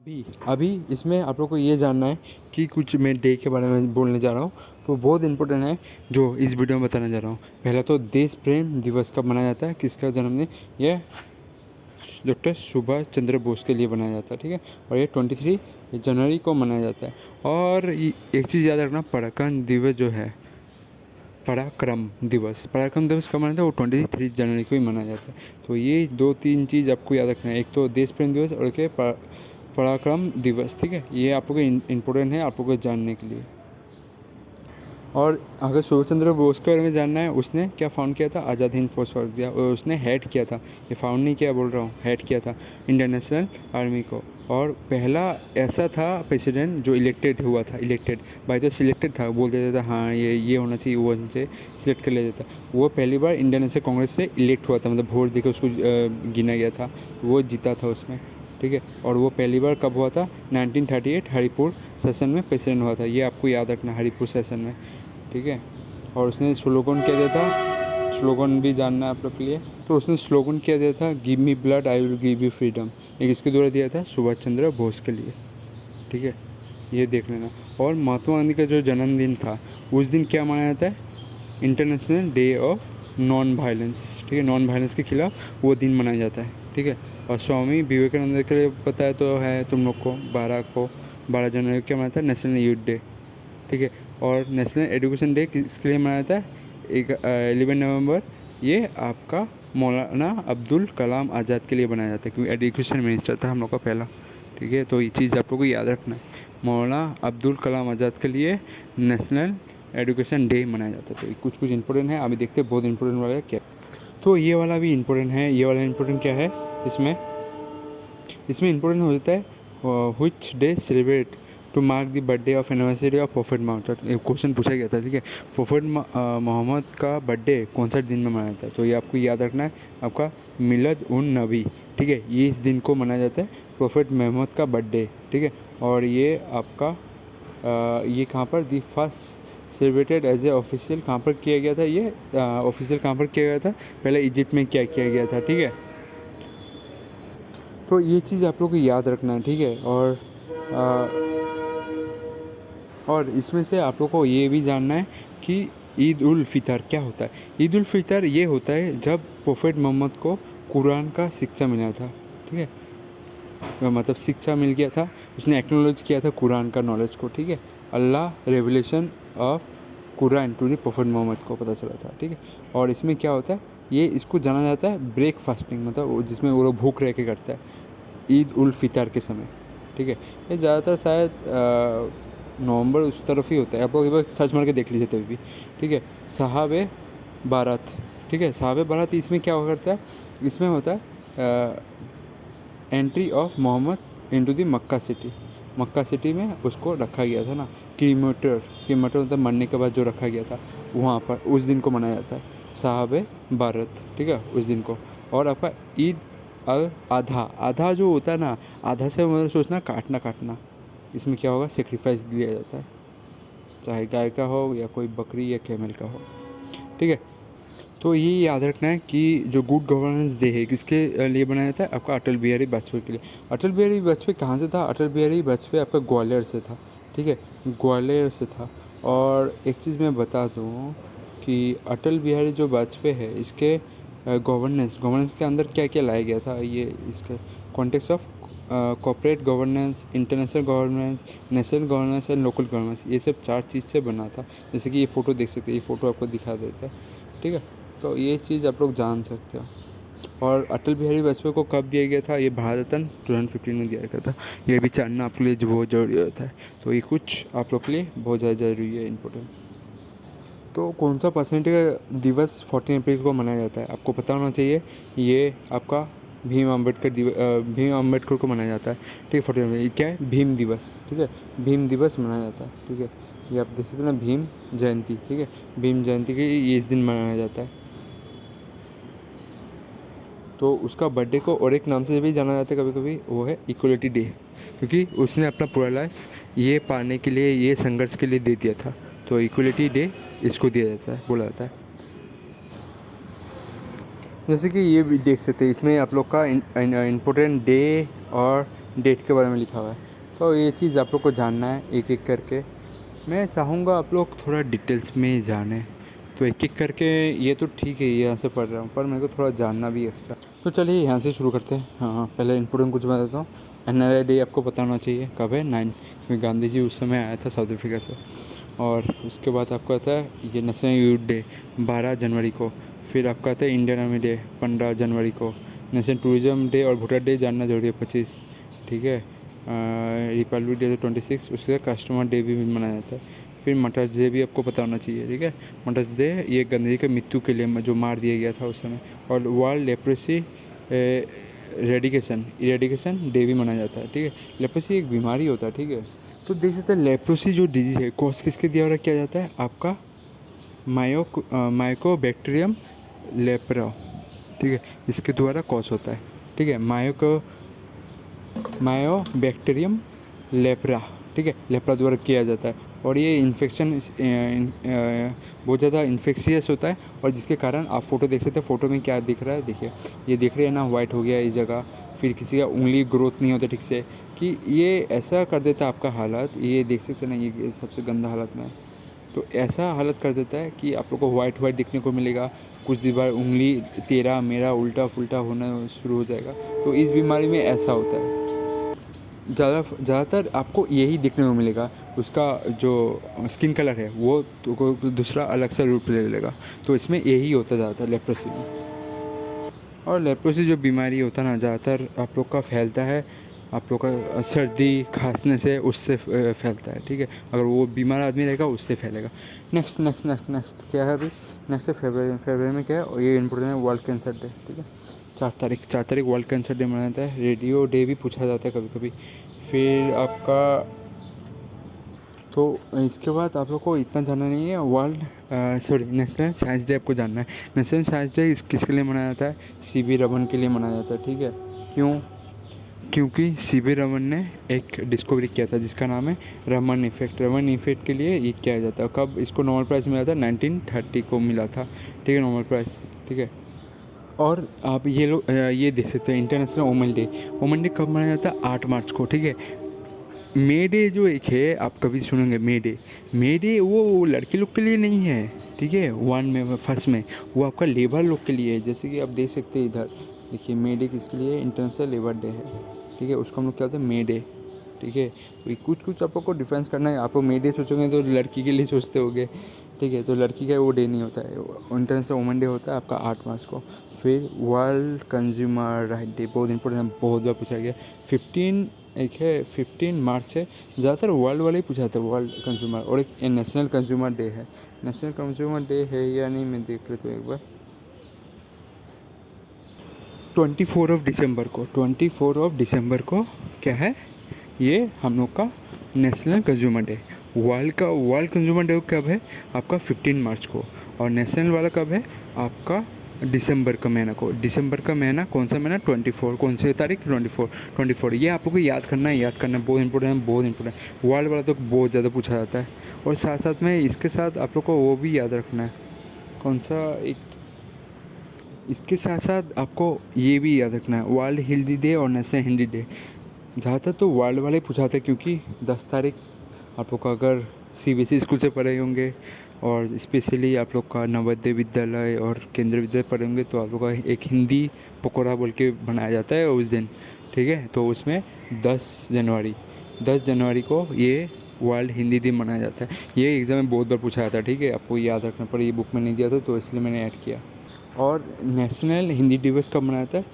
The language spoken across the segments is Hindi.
अभी अभी इसमें आप लोग को ये जानना है कि कुछ मैं डे के बारे में बोलने जा रहा हूँ, तो बहुत इंपॉर्टेंट है जो इस वीडियो में बताने जा रहा हूँ। पहला तो देश प्रेम दिवस कब मनाया जाता है, किसका जन्मदिन? यह डॉक्टर सुभाष चंद्र बोस के लिए बनाया जाता है, ठीक है। और ये 23 जनवरी को मनाया जाता है। और एक चीज़ याद रखना, पराक्रम दिवस जो है, पराक्रम दिवस कब मनाया था? वो 23 जनवरी को ही मनाया जाता है। तो ये 2-3 चीज़ आपको याद रखना है, एक तो देश प्रेम दिवस और एक पराक्रम दिवस, ठीक है। ये आप लोग को इम्पोर्टेंट है आप लोग को जानने के लिए। और अगर सुभाष चंद्र बोस के बारे में जानना है, उसने क्या फाउंड किया था? आज़ाद हिंद फौज फाउंड किया, और उसने हेड किया था, ये फाउंड नहीं किया बोल रहा हूँ, हेड किया था इंडियन नेशनल आर्मी को। और पहला ऐसा था प्रेसिडेंट जो इलेक्टेड हुआ था, इलेक्टेड बाई तो सिलेक्टेड था, बोल देता था हाँ ये होना चाहिए, वो होना चाहिए, सिलेक्ट कर लिया जाता। वो पहली बार इंडियन नेशनल कांग्रेस से इलेक्ट हुआ था, मतलब वोट देकर उसको गिना गया था, वो जीता था उसमें, ठीक है। और वो पहली बार कब हुआ था? 1938 हरिपुर सेशन में प्रेसिडेंट हुआ था, ये आपको याद रखना, हरिपुर सेशन में, ठीक है। और उसने स्लोगन क्या दिया था? स्लोगन भी जानना है आप लोग के लिए। तो उसने स्लोगन क्या दिया था? Give me blood I will give you freedom. ये किसके द्वारा दिया था? सुभाष चंद्र बोस के लिए, ठीक है, ये देख लेना। और महात्मा गांधी का जो जन्मदिन था, उस दिन क्या मनाया जाता है? International day of non violence, ठीक है, नॉन वायलेंस के खिलाफ वो दिन मनाया जाता है, ठीक है। और स्वामी विवेकानंद के लिए पता है तो है तुम लोग को, 12 जनवरी को क्या मनाता है? नेशनल यूथ डे, ठीक है। और नेशनल एजुकेशन डे किसके लिए मनाया जाता है? 11 नवंबर, ये आपका मौलाना अब्दुल कलाम आज़ाद के लिए बनाया जाता है, क्योंकि एजुकेशन मिनिस्टर था हम लोग का पहला, ठीक है। तो ये चीज़ आप लोग को याद रखना है, मौलाना अब्दुल कलाम आज़ाद के लिए नेशनल एजुकेशन डे मनाया जाता है। तो ये कुछ इंपॉर्टेंट है, अभी देखते हैं बहुत इंपॉर्टेंट वाला है क्या। तो ये वाला भी इम्पोर्टेंट है, ये वाला इम्पोर्टेंट क्या है इसमें? इसमें इम्पोर्टेंट हो जाता है which day celebrate to mark the birthday of anniversary of prophet Muhammad. एक क्वेश्चन पूछा गया था, ठीक है, प्रोफेट मोहम्मद का बर्थडे कौन सा दिन में मनाया जाता है? तो ये आपको याद रखना है, आपका मिलद उन नबी, ठीक है, ये इस दिन को मनाया जाता है, प्रोफेट मोहम्मद का बर्थडे, ठीक है। और ये आपका ये कहाँ पर the first celebrated as a official कहाँ पर किया गया था? ये ऑफिशियल कहाँ पर किया गया था? पहले इजिप्ट में क्या किया गया था, ठीक है। तो ये चीज़ आप लोग को याद रखना है, ठीक है। और इसमें से आप लोग को ये भी जानना है कि ईद उल फितर क्या होता है। ईद उल फितर ये होता है जब प्रोफेट मोहम्मद को कुरान का शिक्षा मिला था, ठीक है, मतलब शिक्षा मिल गया था, उसने एक्नॉलेज किया था कुरान का नॉलेज को, ठीक है। Allah revelation of Quran to the prophet Mohammed को पता चला था, ठीक है। और इसमें क्या होता है, ये इसको जाना जाता है ब्रेक फास्टिंग, मतलब जिसमें वो लोग भूख रह के करता है ईद उल फितर के समय, ठीक है। ये ज़्यादातर शायद नवंबर उस तरफ ही होता है, आप लोग एक बार सर्च मार के देख लीजिए तभी भी, ठीक है। साहब बारात, ठीक है, साहब बारात इसमें क्या करता है? इसमें होता है entry of Muhammad into the Mecca city में उसको रखा गया था ना, कीमोटर मतलब मरने के बाद जो रखा गया था, वहाँ पर उस दिन को मनाया जाता है साहब बारात, ठीक है, उस दिन को। और आपका ईद अल आधा जो होता है ना, आधा से मतलब सोचना काटना, इसमें क्या होगा? सेक्रीफाइस दिया जाता है, चाहे गाय का हो या कोई बकरी या कैमल का हो, ठीक है। तो ये याद रखना है कि जो गुड गवर्नेंस डे है किसके लिए बनाया जाता है? आपका अटल बिहारी वाजपेयी के लिए। अटल बिहारी वाजपेयी कहाँ से था? अटल बिहारी वाजपेयी आपका ग्वालियर से था, ठीक है, ग्वालियर से था। और एक चीज़ मैं बता दूँ कि अटल बिहारी जो वाजपेयी है, इसके गवर्नेंस के अंदर क्या क्या लाया गया था, ये इसके context of corporate governance, international governance, national governance and local governance, ये सब 4 चीज़ से बना था। जैसे कि ये फ़ोटो देख सकते हैं, ये फ़ोटो आपको दिखा देता है, ठीक है। तो ये चीज़ आप लोग जान सकते हो। और अटल बिहारी वाजपेयी को कब दिया गया था? ये भारत रत्न 2015 में दिया गया था, ये भी जानना आपके लिए जो बहुत ज़रूरी होता है। तो ये कुछ आप लोग के लिए बहुत ज़्यादा ज़रूरी है, इम्पोर्टेंट। तो कौन सा परसेंटेज दिवस 14 अप्रैल को मनाया जाता है? आपको पता होना चाहिए, ये आपका भीम अम्बेडकर को मनाया जाता है, ठीक है। 14 अप्रैल क्या है? भीम दिवस, ठीक है, भीम दिवस मनाया जाता है, ठीक है। ये आप देख सकते हैं ना, भीम जयंती, ठीक है, भीम जयंती के ये इस दिन मनाया जाता है। तो उसका बर्थडे को और एक नाम से भी जाना जाता है कभी कभी, वो है इक्वलिटी डे, क्योंकि उसने अपना पूरा लाइफ ये पाने के लिए, ये संघर्ष के लिए दे दिया था। तो इक्वलिटी डे इसको दिया जाता है, बोला जाता है। जैसे कि ये भी देख सकते हैं, इसमें आप लोग का इम्पोर्टेंट डे और डेट के बारे में लिखा हुआ है। तो ये चीज़ आप लोग को जानना है एक एक करके। मैं चाहूँगा आप लोग थोड़ा डिटेल्स में जाने, तो एक एक करके। ये तो ठीक है, ये यहाँ से पढ़ रहा हूँ, पर मेरे को थोड़ा जानना भी एक्स्ट्रा। तो चलिए यहाँ से शुरू करते हैं। हाँ, पहले इम्पोर्टेंट कुछ बता देता हूँ। NRA डे आपको पता होना चाहिए कब है, 9, क्योंकि गांधी जी उस समय आया था साउथ अफ्रीका से। और उसके बाद आपको आता है ये नेशनल यूथ डे 12 जनवरी को। फिर आपका आता है इंडियन आर्मी डे 15 जनवरी को। नेशनल टूरिज्म डे और वोटर डे जानना जरूरी है 25, ठीक है। रिपब्लिक डे 26, उसके बाद कस्टमर डे भी मनाया जाता है। फिर मदर्स डे भी आपको पता होना चाहिए, ठीक है। मदर्स डे ये गांधी जी के मृत्यु के लिए जो मार दिया गया था उस समय। और वर्ल्ड लेप्रेसी इरेडिकेशन डे भी मनाया जाता है, ठीक है। लेप्रेसी एक बीमारी होता है, ठीक है। तो देख सकते हैं लेप्रोसी जो डिजीज़ है कॉज किसके द्वारा किया जाता है, आपका माइकोबैक्टीरियम लेप्रा, ठीक है, इसके द्वारा कॉज होता है, ठीक है। मायोबैक्टीरियम लेप्रा, ठीक है, लेप्रा द्वारा किया जाता है। और ये इन्फेक्शन बहुत ज़्यादा इन्फेक्शियस होता है, और जिसके कारण आप फोटो देख सकते हैं। फ़ोटो में क्या दिख रहा है, देखिए ये दिख रही है ना, वाइट हो गया इस जगह। फिर किसी का उंगली ग्रोथ नहीं होता ठीक से, कि ये ऐसा कर देता है आपका हालत। ये देख सकते हैं ना, ये सबसे गंदा हालत में है। तो ऐसा हालत कर देता है कि आप लोग को वाइट दिखने को मिलेगा। कुछ दिन बाद उंगली तेरा मेरा उल्टा फुल्टा होना शुरू हो जाएगा। तो इस बीमारी में ऐसा होता है। ज़्यादातर आपको यही देखने को मिलेगा। उसका जो स्किन कलर है वो तो कोई दूसरा अलग सा रूप ले लेगा। तो इसमें यही होता है ज़्यादातर लेप्रोसी में। और लेप्रोसी जो बीमारी होता है ना, ज़्यादातर आप लोग का फैलता है, आप लोग का सर्दी खांसने से, उससे फैलता है, ठीक है। अगर वो बीमार आदमी रहेगा उससे फैलेगा। नेक्स्ट क्या है अभी? नेक्स्ट है फरवरी में क्या है, और ये इम्पोर्टेंट है, वर्ल्ड कैंसर डे, ठीक है। 4 तारीख वर्ल्ड कैंसर डे मनाया जाता है। रेडियो डे भी पूछा जाता है कभी कभी। फिर आपका, तो इसके बाद आप लोग को इतना जानना नहीं है। नेशनल साइंस डे आपको जानना है। नेशनल साइंस डे किसके लिए मनाया जाता है? CV रमन के लिए मनाया जाता है, ठीक है। क्यों? क्योंकि CV रमन ने एक डिस्कवरी किया था जिसका नाम है रमन इफेक्ट। रमन इफेक्ट के लिए ये किया जाता है। कब इसको नोबेल प्राइज़ मिला था? 1930 को मिला था, ठीक है, नोबेल प्राइज़, ठीक है। और आप ये लोग ये देख सकते हैं इंटरनेशनल वुमेन डे कब मनाया जाता है? 8 मार्च को, ठीक है। मे डे जो एक है, आप कभी सुनेंगे मे डे वो लड़के लोग के लिए नहीं है, ठीक है। फर्स्ट में वो आपका लेबर लोग के लिए है। जैसे कि आप देख सकते हैं इधर, देखिए मे डे किसके लिए? इंटरनेशनल लेबर डे है, ठीक है। उसको हम लोग क्या होता है? मे डे, ठीक है। तो कुछ आप लोग को डिफरेंस करना है। आप लोग मे डे सोचोगे तो लड़की के लिए सोचते होगे, ठीक है। तो लड़की का वो डे नहीं होता है, इंटरनेशनल वुमेन डे होता है आपका 8 मार्च को। फिर वर्ल्ड कंज्यूमर राइट डे, बहुत इंपॉर्टेंट है, बहुत बार पूछा गया। 15 मार्च है। ज़्यादातर वर्ल्ड वाले ही पूछा जाता है, वर्ल्ड कंज्यूमर। और एक नेशनल कंज्यूमर डे है। नेशनल कंज्यूमर डे है या नहीं, मैं देख लेता हूँ एक बार। 24 दिसंबर को क्या है? ये हम लोग का national consumer day. World consumer day कब है? आपका 15 मार्च को। और नेशनल वाला कब है? आपका दिसंबर का महीना को। दिसंबर का महीना कौन सा महीना? 24, कौन सी तारीख? 24। ये आप लोग को याद करना है, बहुत इंपॉर्टेंट। वर्ल्ड वाला तो बहुत ज़्यादा पूछा जाता है। और साथ साथ में इसके साथ आप लोग को वो भी याद रखना है, कौन सा एक, इसके साथ साथ आपको ये भी याद रखना है, वर्ल्ड हिंदी डे और नेशनल हिंदी डे। ज़्यादातर तो वर्ल्ड वाले पूछाते हैं, क्योंकि 10 तारीख आप लोग का अगर CBSE स्कूल से पढ़े होंगे, और स्पेशली आप लोग का नवोदय विद्यालय और केंद्रीय विद्यालय पढ़े होंगे, तो आप लोग का एक हिंदी पकौड़ा बोल के बनाया जाता है उस दिन, ठीक है। तो उसमें 10 जनवरी को ये वर्ल्ड हिंदी दिन मनाया जाता है। ये एग्ज़ाम में बहुत बार पूछा जाता है, ठीक है। आपको याद रखना, पर ये बुक में नहीं दिया था तो इसलिए मैंने ऐड किया। और नेशनल हिंदी दिवस कब मनाया जाता है?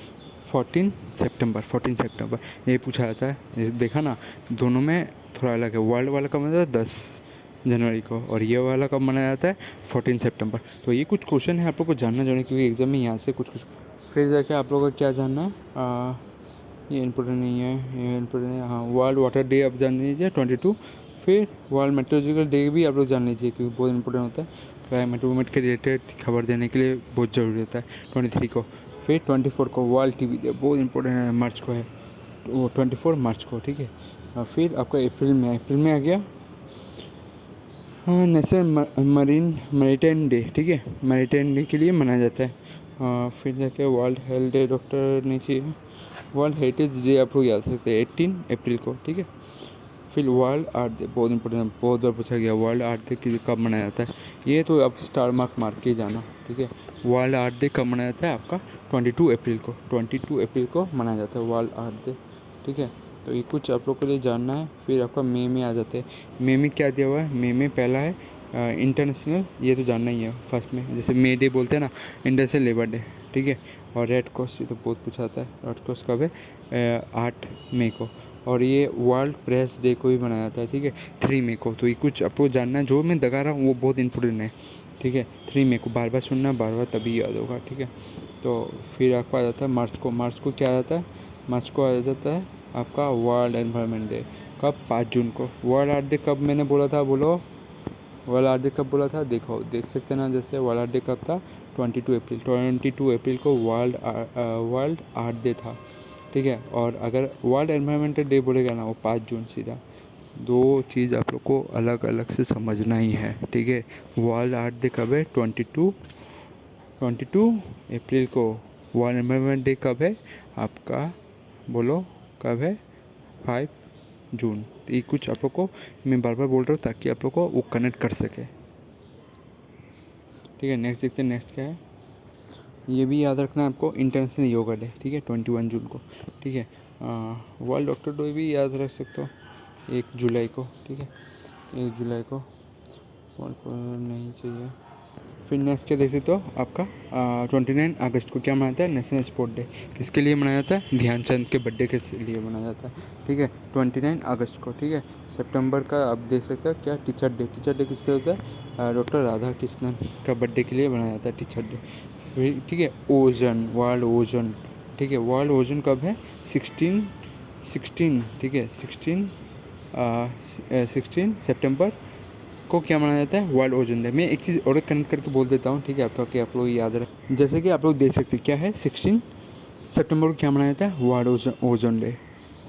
14 सितंबर। ये पूछा जाता है। जैसे देखा ना, दोनों में थोड़ा अलग है। वर्ल्ड वाला कब मनाया जाता है? 10 जनवरी को। और ये वाला कब मनाया जाता है? 14 सितंबर। तो ये कुछ क्वेश्चन है आप लोग को जानना चाहिए, क्योंकि एग्ज़ाम में यहाँ से कुछ फिर जाके आप लोगों को क्या जानना है, ये इम्पोर्टेंट नहीं है, ये इम्पोर्टेंट है। हाँ, वर्ल्ड वाटर डे आप जान लीजिए 22। फिर वर्ल्ड मेट्रोलॉजिकल डे भी आप लोग जान लीजिए, क्योंकि बहुत इंपॉर्टेंट होता है। क्लाइमेट वूमेट के रिलेटेड खबर देने के लिए बहुत ज़रूरी होता है 23 को। फिर 24 को वर्ल्ड TV डे, बहुत इंपॉर्टेंट है, मार्च को है वो, 24 मार्च को, ठीक है। फिर आपका अप्रैल में आ गया नेशनल मैरीटाइम डे, ठीक है। मैरीटाइम डे के लिए मनाया जाता है। फिर जाके वर्ल्ड हेल्थ डे, डॉक्टर नहीं चाहिए, वर्ल्ड हेरिटेज डे आप लोग याद रख सकते हैं 18 अप्रैल को, ठीक है। फिर वर्ल्ड आर्ट डे, बहुत इंपॉर्टेंट, बहुत बार पूछा गया वर्ल्ड आर्ट डे कब मनाया जाता है, ये तो आप स्टार मार के जाना, ठीक है। वर्ल्ड आर्ट डे कब मनाया जाता है आपका 22 अप्रैल को, 22 अप्रैल को मनाया जाता है वर्ल्ड आर्ट डे, ठीक है। तो ये कुछ आप लोग के लिए जानना है। फिर आपका मई में आ जाते हैं। मई में क्या दिया हुआ है, मई में पहला है इंटरनेशनल, ये तो जानना ही है फर्स्ट में, जैसे मे डे बोलते हैं ना, इंटरनेशनल लेबर डे, ठीक है। और रेड क्रॉस, ये तो बहुत पूछा आता है, रेड क्रॉस कब है 8 मई को। और ये वर्ल्ड प्रेस डे को भी मनाया जाता है, ठीक है, 3 मई को। तो ये कुछ आपको जानना है, जो मैं दगा रहा हूँ वो बहुत इंपॉर्टेंट है, ठीक है। 3 मई को बार बार सुनना, बार बार तभी याद होगा, ठीक है। तो फिर आपको आ जाता है मार्च को। मार्च को क्या आ जाता है, मार्च को आ जाता है आपका वर्ल्ड एनवायरनमेंट डे, कब 5 जून को। वर्ल्ड आर्ट डे कब मैंने बोला था, बोलो वर्ल्ड आर्ट डे कब बोला था, देखो देख सकते हैं ना, जैसे वर्ल्ड आर्ट डे कब था 22 अप्रैल, 22 अप्रैल को वर्ल्ड आर्ट डे था, ठीक है। और अगर वर्ल्ड एनवायरनमेंटल डे बोलेगा ना, वो 5 जून सीधा। दो चीज़ आप लोग को अलग अलग से समझना ही है, ठीक है। वर्ल्ड आर्ट डे कब है 22 अप्रैल को। वर्ल्ड एनवायरनमेंट डे कब है आपका, बोलो कब है 5 जून। ये कुछ आप लोग को मैं बार बार बोल रहा हूँ ताकि आप लोग को वो कनेक्ट कर सके, ठीक है। नेक्स्ट देखते हैं, नेक्स्ट क्या है, ये भी याद रखना है आपको, इंटरनेशनल योगा डे, ठीक है, 21 जून को, ठीक है। वर्ल्ड डॉक्टर डे भी याद रख सकते हो 1 जुलाई को, ठीक है, 1 जुलाई को। नहीं चाहिए। फिर नेक्स्ट क्या देख सकते हो आपका 29 अगस्त को क्या मनाया जाता है, नेशनल स्पोर्ट डे। किसके लिए मनाया जाता है, ध्यानचंद के बर्थडे के लिए मनाया जाता है, ठीक है, 29 अगस्त को, ठीक है। सितंबर का आप देख सकते हो क्या, टीचर डे। टीचर डे किसके होता है, डॉक्टर राधा कृष्णन का बर्थडे के लिए मनाया जाता है टीचर डे, ठीक है। ओजन, वर्ल्ड ओजन, ठीक है, वर्ल्ड ओजन कब है 16, ठीक है, 16 सितंबर को क्या मनाया जाता है, वर्ल्ड ओजन डे। मैं एक चीज़ और कनेक्ट करके बोल देता हूँ, ठीक है, ताकि आप लोग याद रखें। जैसे कि आप लोग देख सकते हैं क्या है 16 सितंबर को क्या मनाया जाता है, वर्ल्ड ओजन डे।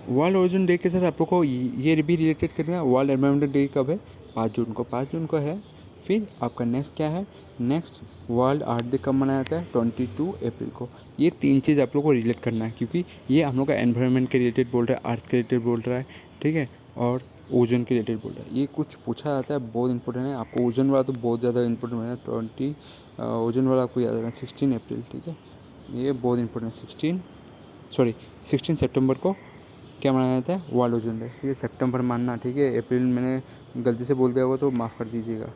वर्ल्ड ओजन डे के साथ आप लोग को ये भी रिलेटेड करना है, वर्ल्ड एनवायरमेंटल डे कब है 5 जून को, 5 जून को है। फिर आपका नेक्स्ट क्या है, नेक्स्ट वर्ल्ड आर्ट डे कब मनाया जाता है 22 अप्रैल को। ये 3 चीज़ आप लोग को रिलेट करना है, क्योंकि ये हम लोग का एनवायरनमेंट के रिलेटेड बोल रहा है, अर्थ के रिलेटेड बोल रहा है, ठीक है, और ओजन के रिलेटेड बोल रहा है। ये कुछ पूछा जाता है, बहुत इंपॉर्टेंट है आपको। ओजन वाला तो बहुत ज़्यादा इंपॉर्टेंट है, 20 ओजन वाला आपको याद रखना 16 अप्रैल, ठीक है, ये बहुत इंपॉर्टेंट है। 16 सितंबर को क्या मनाया जाता है, वर्ल्ड ओजन डे, ठीक है। सितंबर मानना, ठीक है, अप्रैल मैंने गलती से बोल दिया होगा तो माफ़ कर दीजिएगा,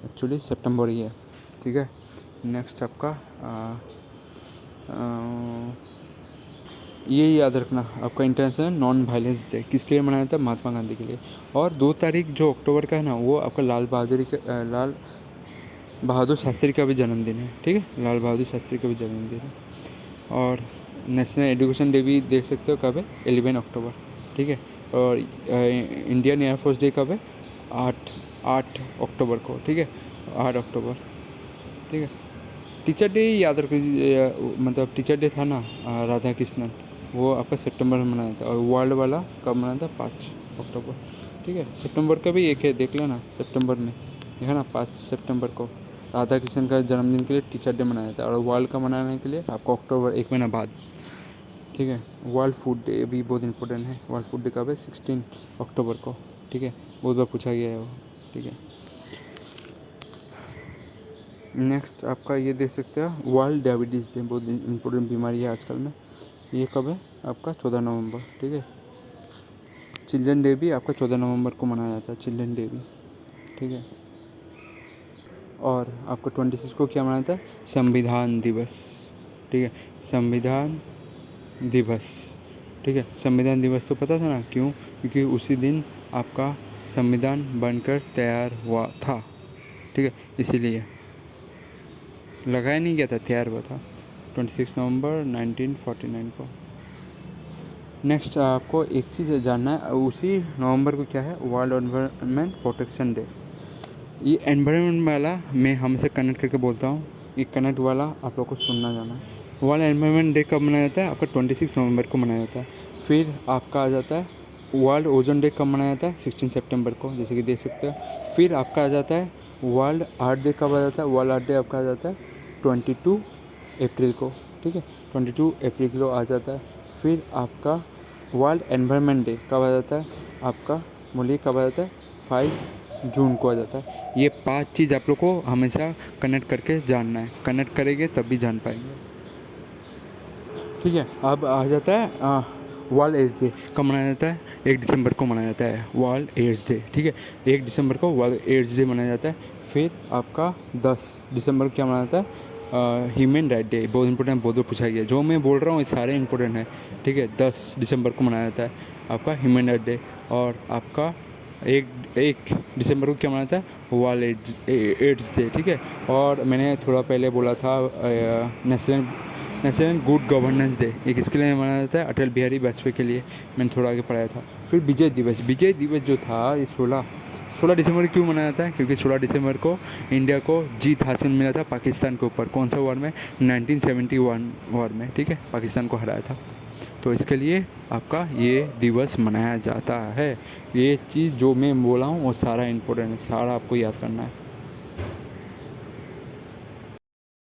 एक्चुअली सितंबर ही है, ठीक है। नेक्स्ट आपका ये याद रखना आपका इंटरनेशनल नॉन वायलेंस डे किसके लिए मनाया जाता है, महात्मा गांधी के लिए। और 2 तारीख जो अक्टूबर का है ना, वो आपका लाल बहादुर शास्त्री का भी जन्मदिन है, ठीक है, लाल बहादुर शास्त्री का भी जन्मदिन है। और नेशनल एजुकेशन डे भी देख सकते हो कब है 11 अक्टूबर, ठीक है। और इंडियन एयरफोर्स डे कब है 8 अक्टूबर को, ठीक है, 8 अक्टूबर, ठीक है। टीचर डे याद रखिए, मतलब टीचर डे था ना राधा कृष्णन, वो आपका सितंबर में मनाया था। और वर्ल्ड वाला कब मनाया था 5 अक्टूबर, ठीक है। सितंबर का भी एक है, देख लेना सितंबर में, देखा ना 5 सितंबर को राधा कृष्णन का जन्मदिन के लिए टीचर डे मनाया था। और वर्ल्ड का मनाने के लिए आपको अक्टूबर 1 महीना बाद, ठीक है। वर्ल्ड फूड डे भी बहुत इंपॉर्टेंट है। वर्ल्ड फूड डे कब है 16 अक्टूबर को, ठीक है, बहुत बार पूछा गया है वो, ठीक है। नेक्स्ट आपका ये देख सकते हो वर्ल्ड डायबिटीज़ डे, बहुत इंपॉर्टेंट बीमारी है आजकल में। ये कब है आपका 14 नवंबर, ठीक है। चिल्ड्रन डे भी आपका 14 नवंबर को मनाया जाता है, चिल्ड्रन डे भी, ठीक है। और आपका 26 को क्या मनाया जाता है, संविधान दिवस, ठीक है, संविधान दिवस, ठीक है। संविधान दिवस तो पता था ना क्यों, क्योंकि उसी दिन आपका संविधान बनकर तैयार हुआ था, ठीक है, इसीलिए लगाया नहीं गया था, तैयार हुआ था 26 नवंबर 1949 को। नेक्स्ट आपको एक चीज़ जानना है, उसी नवंबर को क्या है, वर्ल्ड एनवायरनमेंट प्रोटेक्शन डे। ये एनवायरनमेंट वाला मैं हमसे कनेक्ट करके बोलता हूँ, ये कनेक्ट वाला आप लोग को सुनना जाना है। वर्ल्ड एनवायरनमेंट डे कब मनाया जाता है आपका 26 नवंबर को मनाया जाता है। फिर आपका आ जाता है वर्ल्ड ओजोन डे कब मनाया जाता है 16 सितंबर को, जैसे कि देख सकते हो। फिर आपका आ जाता है वर्ल्ड आर्ट डे कब आ जाता है, वर्ल्ड आर्ट डे आपका आ जाता है 22 अप्रैल को, ठीक है, 22 अप्रैल को आ जाता है। फिर आपका वर्ल्ड एनवायरनमेंट डे कब आ जाता है आपका, बोलिए कब आ जाता है, 5 जून को आ जाता है। ये 5 चीज़ आप लोग को हमेशा कनेक्ट करके जानना है, कनेक्ट करेंगे तब भी जान पाएंगे। ठीक है, अब आ जाता है वर्ल्ड एड्स डे कब मनाया जाता है, 1 दिसंबर को मनाया जाता है वर्ल्ड एड्स डे। ठीक है, 1 दिसंबर को वर्ल्ड एड्स डे मनाया जाता है। फिर आपका 10 दिसंबर को क्या मनाया जाता है, ह्यूमन राइट डे। बहुत इंपॉर्टेंट, बहुत बार पूछा गया, जो मैं बोल रहा हूँ ये सारे इंपॉर्टेंट हैं। ठीक है, 10 दिसंबर को मनाया जाता है आपका ह्यूमन राइट डे। और आपका 1 दिसंबर को क्या मनाया जाता है, वर्ल्ड एड्स डे। ठीक है, और मैंने थोड़ा पहले बोला था नेशनल गुड गवर्नेंस डे, ये किसके लिए मनाया जाता है, अटल बिहारी वाजपेयी के लिए, मैंने थोड़ा आगे पढ़ाया था। फिर विजय दिवस जो था ये 16 दिसंबर को क्यों मनाया जाता है, क्योंकि 16 दिसंबर को इंडिया को जीत हासिल मिला था पाकिस्तान के ऊपर। कौन सा वॉर में, 1971 वॉर में। ठीक है, पाकिस्तान को हराया था, तो इसके लिए आपका ये दिवस मनाया जाता है। ये चीज़ जो मैं बोला हूँ वो सारा इम्पोर्टेंट है, सारा आपको याद करना है।